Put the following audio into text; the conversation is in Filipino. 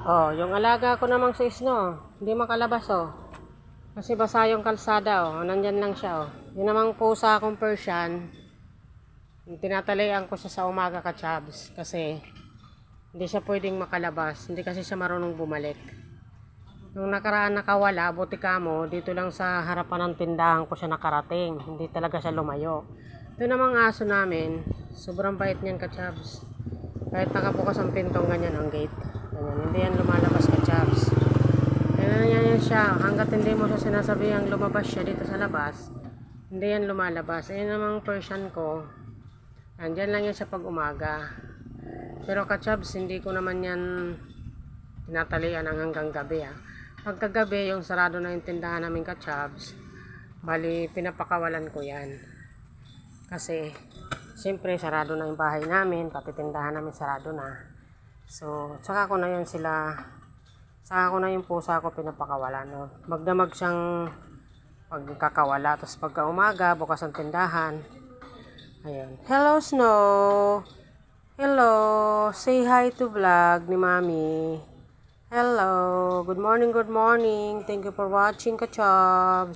Oh, yung alaga ko namang sa isno, hindi makalabas oh. Kasi basa yung kalsada oh, nandyan lang siya oh. Yun namang pusa akong Persian, tinatalian ko siya sa umaga ka-chabs kasi hindi siya pwedeng makalabas, hindi kasi siya marunong bumalik. Nung nakaraan nakawala, buti ka mo, dito lang sa harapan ng tindahan ko siya nakarating, hindi talaga siya lumayo. Ito namang aso namin, sobrang bait niyan ka-chabs. Kahit nakabukas ang pintong ganyan ang gate. Ganyan, hindi yan lumalabas ka-chabs. Ganyan yan siya. Hanggat hindi mo siya sinasabihang lumabas siya dito sa labas, hindi yan lumalabas. Ayun namang Persian ko. Andyan lang yan siya pag umaga. Pero ka-chabs, hindi ko naman yan tinatalian hanggang gabi Pagkagabi, yung sarado na yung tindahan namin ka-chabs, bali pinapakawalan ko yan. Kasi siyempre sarado na yung bahay namin, pati tindahan namin sarado na. So, saka ko na yung pusa ko pinapakawalan. No? Magdamag siyang pagkakawala. Tapos pagka umaga, bukas ang tindahan. Ayan. Hello, Snow! Hello! Say hi to vlog ni Mami. Hello! Good morning, good morning. Thank you for watching, ka-chabs.